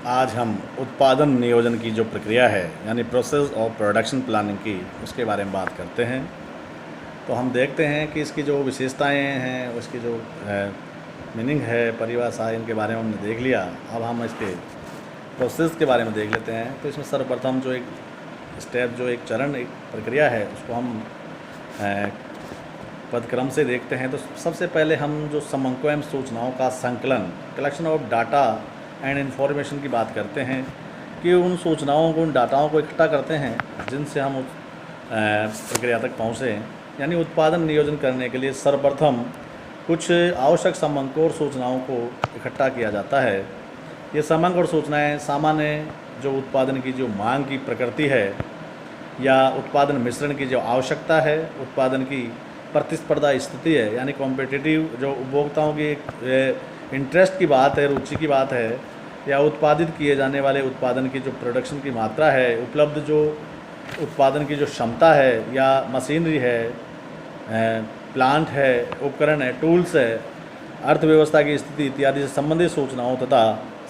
आज हम उत्पादन नियोजन की जो प्रक्रिया है यानी प्रोसेस ऑफ प्रोडक्शन प्लानिंग की उसके बारे में बात करते हैं। तो हम देखते हैं कि इसकी जो विशेषताएं हैं, उसकी जो मीनिंग है, परिभाषा, इनके बारे में हमने देख लिया। अब हम इसके प्रोसेस के बारे में देख लेते हैं। तो इसमें सर्वप्रथम जो एक स्टेप, जो एक चरण, एक प्रक्रिया है, उसको हम पदक्रम से देखते हैं। तो सबसे पहले हम जो समंकों एवं सूचनाओं का संकलन, collection of data and information की बात करते हैं कि उन सूचनाओं को, उन डाटाओं को इकट्ठा करते हैं जिनसे हम उस प्रक्रिया तक पहुँचे। यानी उत्पादन नियोजन करने के लिए सर्वप्रथम कुछ आवश्यक समंकों और सूचनाओं को इकट्ठा किया जाता है। ये समंक और सूचनाएं सामान्य जो उत्पादन की जो मांग की प्रकृति है या उत्पादन मिश्रण की जो आवश्यकता है, उत्पादन की प्रतिस्पर्धा स्थिति है, यानी कॉम्पिटिटिव जो उपभोक्ताओं की इंटरेस्ट की बात है, रुचि की बात है, या उत्पादित किए जाने वाले उत्पादन की जो प्रोडक्शन की मात्रा है, उपलब्ध जो उत्पादन की जो क्षमता है, या मशीनरी है, प्लांट है, उपकरण है, टूल्स है, अर्थव्यवस्था की स्थिति इत्यादि से संबंधित सूचनाओं तथा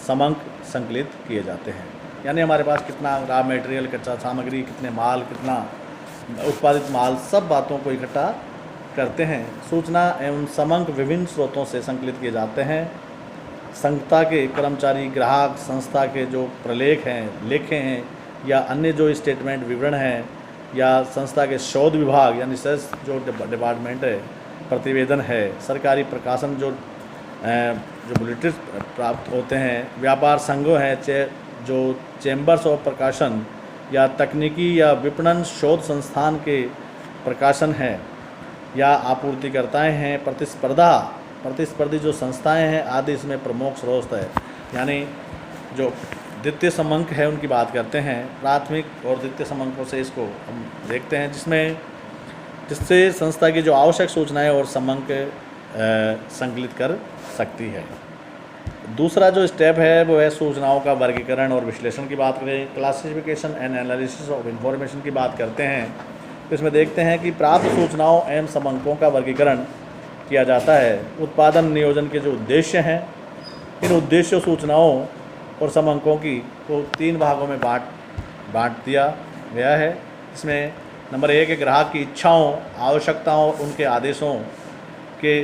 समंक संकलित किए जाते हैं। यानी हमारे पास कितना रॉ मटेरियल, कच्चा सामग्री, कितने माल, कितना उत्पादित माल, सब बातों को इकट्ठा करते हैं। सूचना एवं समंक विभिन्न स्रोतों से संकलित किए जाते हैं। संस्था के कर्मचारी, ग्राहक, संस्था के जो प्रलेख हैं, लेखे हैं, या अन्य जो स्टेटमेंट विवरण हैं, या संस्था के शोध विभाग यानी सेस जो डिपार्टमेंट है, प्रतिवेदन है, सरकारी प्रकाशन जो बुलेटिन प्राप्त होते हैं, व्यापार संघों हैं, जो चैम्बर्स ऑफ प्रकाशन, या तकनीकी या विपणन शोध संस्थान के प्रकाशन हैं, या आपूर्तिकर्ताएं हैं, प्रतिस्पर्धी जो संस्थाएं हैं आदि इसमें प्रमुख स्रोत है। यानी जो द्वितीय समंक है उनकी बात करते हैं। प्राथमिक और द्वितीय समंकों से इसको हम देखते हैं, जिससे संस्था की जो आवश्यक सूचनाएं और समंक संकलित कर सकती है। दूसरा जो स्टेप है वो है सूचनाओं का वर्गीकरण और विश्लेषण की बात करें। Classification and analysis of information की बात करते हैं। तो इसमें देखते हैं कि प्राप्त सूचनाओं एवं समंकों का वर्गीकरण किया जाता है। उत्पादन नियोजन के जो उद्देश्य हैं, इन उद्देश्यों, सूचनाओं और समंकों की को 3 भागों में बांट दिया गया है। इसमें नंबर 1 है ग्राहक की इच्छाओं, आवश्यकताओं, उनके आदेशों के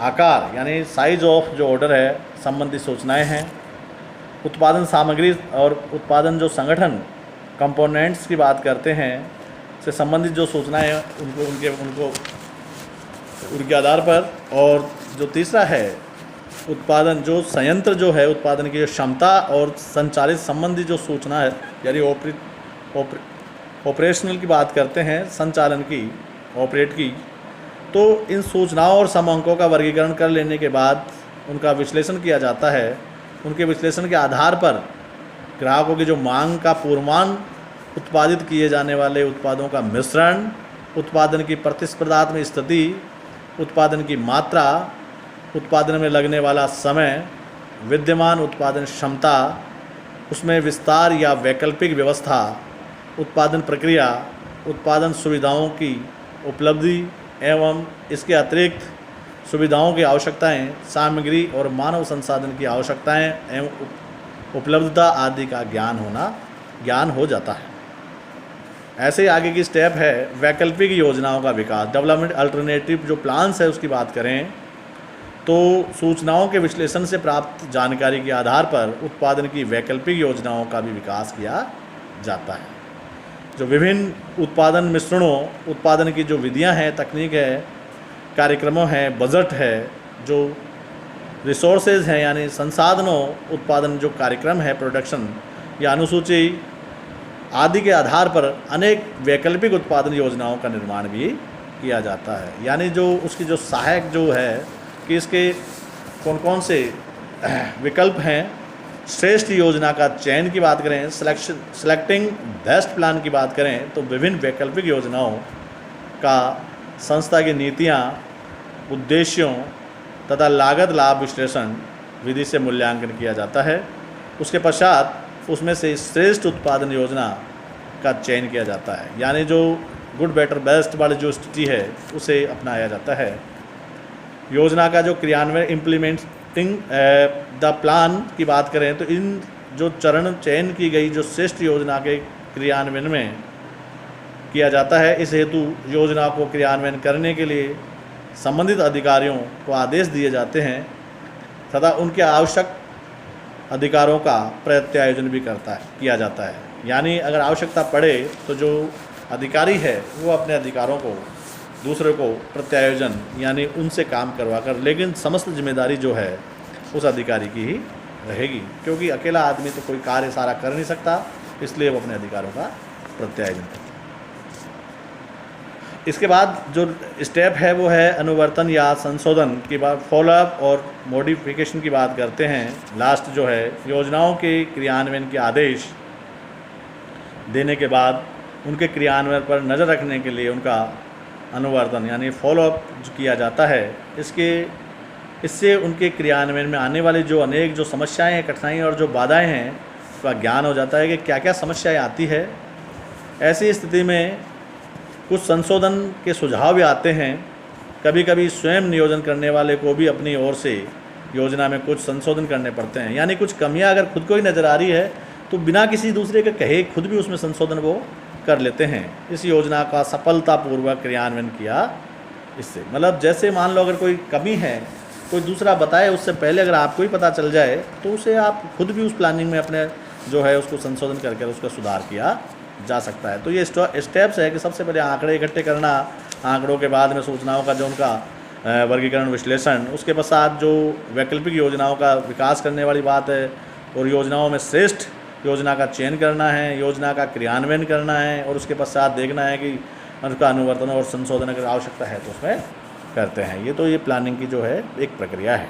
आकार यानी साइज ऑफ जो ऑर्डर है संबंधित सूचनाएं हैं। उत्पादन सामग्री और उत्पादन जो संगठन, कंपोनेंट्स की बात करते हैं, से संबंधित जो सूचनाएं हैं उनके आधार पर। और जो तीसरा है उत्पादन जो संयंत्र जो है, उत्पादन की जो क्षमता और संचालित संबंधी जो सूचना है, यानी ऑपरेशनल की बात करते हैं, संचालन की, ऑपरेट की। तो इन सूचनाओं और समंकों का वर्गीकरण कर लेने के बाद उनका विश्लेषण किया जाता है। उनके विश्लेषण के आधार पर ग्राहकों की जो मांग का पूर्वानुमान, उत्पादित किए जाने वाले उत्पादों का मिश्रण, उत्पादन की प्रतिस्पर्धात्मक स्थिति, उत्पादन की मात्रा, उत्पादन में लगने वाला समय, विद्यमान उत्पादन क्षमता, उसमें विस्तार या वैकल्पिक व्यवस्था, उत्पादन प्रक्रिया, उत्पादन सुविधाओं की उपलब्धि एवं इसके अतिरिक्त सुविधाओं की आवश्यकताएं, सामग्री और मानव संसाधन की आवश्यकताएं एवं उपलब्धता आदि का ज्ञान हो जाता है। ऐसे ही आगे की स्टेप है वैकल्पिक योजनाओं का विकास, डेवलपमेंट अल्टरनेटिव जो प्लान्स है उसकी बात करें तो सूचनाओं के विश्लेषण से प्राप्त जानकारी के आधार पर उत्पादन की वैकल्पिक योजनाओं का भी विकास किया जाता है। जो विभिन्न उत्पादन मिश्रणों, उत्पादन की जो विधियां हैं, तकनीक है, कार्यक्रमों हैं, बजट है, जो रिसोर्सेज हैं यानी संसाधनों, उत्पादन जो कार्यक्रम है, प्रोडक्शन या अनुसूची आदि के आधार पर अनेक वैकल्पिक उत्पादन योजनाओं का निर्माण भी किया जाता है। यानी जो उसकी जो सहायक जो है कि इसके कौन कौन से विकल्प हैं, श्रेष्ठ योजना का चयन की बात करें, सिलेक्टिंग बेस्ट प्लान की बात करें, तो विभिन्न वैकल्पिक योजनाओं का संस्था की नीतियां, उद्देश्यों तथा लागत लाभ विश्लेषण विधि से मूल्यांकन किया जाता है। उसके पश्चात उसमें से श्रेष्ठ उत्पादन योजना का चयन किया जाता है। यानी जो गुड, बेटर, बेस्ट वाली जो स्थिति है उसे अपनाया जाता है। योजना का जो क्रियान्वयन, इम्प्लीमेंटिंग द प्लान की बात करें तो इन जो चरण चयन की गई जो श्रेष्ठ योजना के क्रियान्वयन में किया जाता है। इस हेतु योजना को क्रियान्वयन करने के लिए संबंधित अधिकारियों को आदेश दिए जाते हैं तथा उनके आवश्यक अधिकारों का प्रत्यायोजन भी किया जाता है। यानी अगर आवश्यकता पड़े तो जो अधिकारी है वो अपने अधिकारों को दूसरे को प्रत्यायोजन यानी उनसे काम करवा कर, लेकिन समस्त जिम्मेदारी जो है उस अधिकारी की ही रहेगी, क्योंकि अकेला आदमी तो कोई कार्य सारा कर नहीं सकता, इसलिए वो अपने अधिकारों का प्रत्यायोजन करता है। इसके बाद जो स्टेप है वो है अनुवर्तन या संशोधन की बात, फॉलोअप और मॉडिफिकेशन की बात करते हैं। लास्ट जो है योजनाओं के क्रियान्वयन के आदेश देने के बाद उनके क्रियान्वयन पर नज़र रखने के लिए उनका अनुवर्तन यानी फॉलोअप किया जाता है। इससे उनके क्रियान्वयन में आने वाली जो अनेक जो समस्याएं हैं, कठिनाइयाँ और जो बाधाएं हैं उसका ज्ञान हो जाता है कि क्या क्या समस्याएं आती है। ऐसी स्थिति में कुछ संशोधन के सुझाव भी आते हैं। कभी कभी स्वयं नियोजन करने वाले को भी अपनी ओर से योजना में कुछ संशोधन करने पड़ते हैं, यानी कुछ कमियां अगर खुद को ही नज़र आ रही है तो बिना किसी दूसरे के कहे खुद भी उसमें संशोधन वो कर लेते हैं। इस योजना का सफलतापूर्वक क्रियान्वयन किया इससे, मतलब जैसे मान लो अगर कोई कमी है कोई दूसरा बताए उससे पहले अगर आपको ही पता चल जाए तो उसे आप खुद भी उस प्लानिंग में अपने जो है उसको संशोधन करके उसका सुधार किया जा सकता है। तो ये स्टेप्स है कि सबसे पहले आंकड़े इकट्ठे करना, आंकड़ों के बाद में सूचनाओं का जो उनका वर्गीकरण विश्लेषण, उसके पश्चात जो वैकल्पिक योजनाओं का विकास करने वाली बात है और योजनाओं में श्रेष्ठ योजना का चयन करना है, योजना का क्रियान्वयन करना है और उसके पश्चात देखना है कि उनका अनुवर्तन और संशोधन अगर आवश्यकता है तो उसमें करते हैं। ये प्लानिंग की जो है एक प्रक्रिया है।